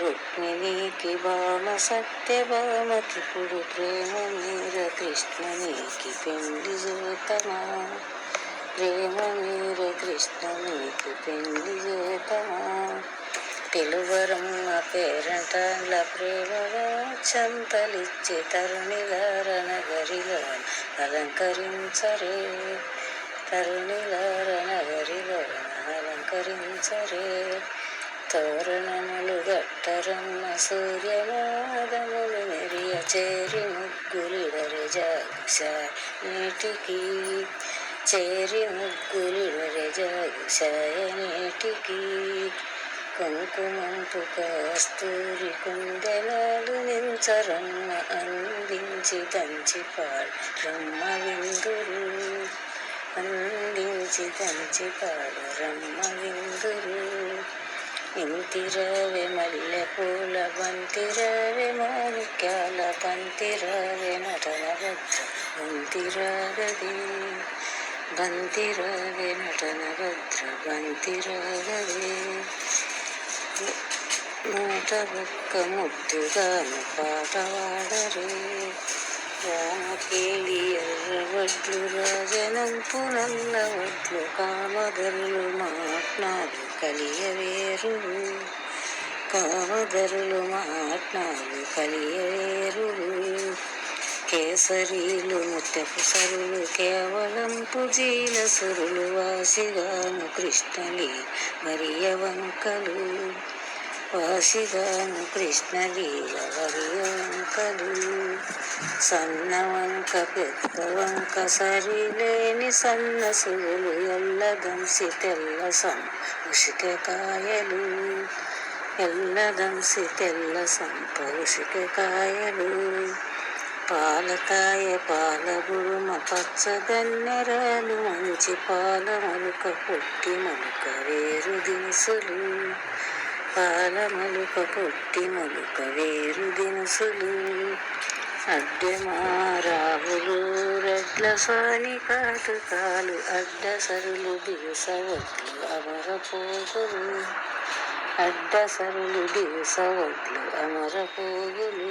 రుక్మిణీకి భామ సత్యభామకిప్పుడు ప్రేమ మీర కృష్ణునికి పెళ్లి చేతమా, ప్రేమ మీర కృష్ణునికి పెళ్లి చేతమా. పిలువరమ్మ పేరంటాళ్ళ ప్రేమగా చంతలిచ్చి తరుణిలార నగరిలో అలంకరించరే, తరుణిలార నగరిలో అలంకరించరే. తోరణములు గట్టరమ్మ సూర్యనాదములు మెరియ చేరి ముగ్గులిడరె జాగుశాయ నేటికి, చేరి ముగ్గులిడరె జాగుశాయ నేటికి. కుంకుమంపు కస్తూరి కుందెనాలు నించరమ్మ అందించి దంచి పాడు రమ్మ విందురు, అందించి దంచి పాడు రమ్మ విందురు. ఇంతిరావే మల్లె పూల బంతిరావే మాణిక్యాల బంతిరావే నటన భద్ర బంతిరాగది, బంతిరావే నటన భద్ర బంతిరాగది. నూట ఒక్క ముద్దుగాను పాట వాడరే, రామకేళి ఎర్రవడ్లు రాజనంపు నల్ల వడ్లు కామధరులు మాట్నాలు కలియవేరు, కామధరులు మాట్నాలు కలియవేరు. కేసరీలు ముత్తెపు సరులు కేవలం పుజీల సురులు వాసిగాను కృష్ణలి మరియ వంకలు, వాసిగాను కృష్ణలీల మరియ వంకలు. సన్న వంక పెద్ద వంక సరిలేని సన్న సురులు ఎల్లదంసి తెల్ల ఉసికకాయలు, ఎల్లదంసి తెల్ల సంప ఉసికకాయలు. పాలకాయ పాల బుడుమ పచ్చగన్నెరాలు మంచి పాల మలుక పొట్టి మలుక వేరు దినుసులు, పాల మలుక పొట్టి మలుక వేరు దినుసులు. అడ్డెమారావులు రెడ్ల సాని కాటుకాలు అడ్డ సరులు దివసవడ్లు అమర పోగులు, అడ్డ సరులు దివసవడ్లు అమర పోగులు.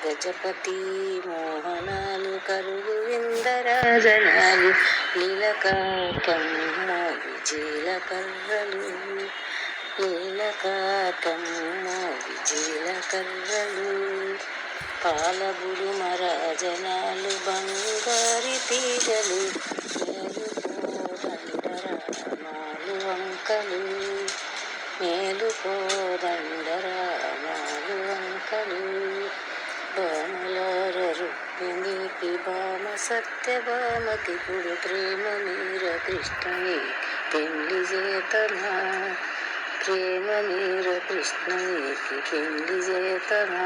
గజపతి మోహనాలు కరుగు విందరాజనాలు లీలకాటమ్మావి జీలకర్రలు, లీలకాటమ్మావి జీలకర్రలు. పాలబుడు మరాజనాలు బంగారి తీగలు మేలుకోదండరామాలు వంకలు, మేలుకోదండరామాలు వంకలు. భామలార రుక్మిణీకి భామ సత్యభామకిప్పుడు ప్రేమ మీర కృష్ణుని పెళ్లి చేతమా, ప్రేమ మీర కృష్ణునికి పెళ్లి చేతమా.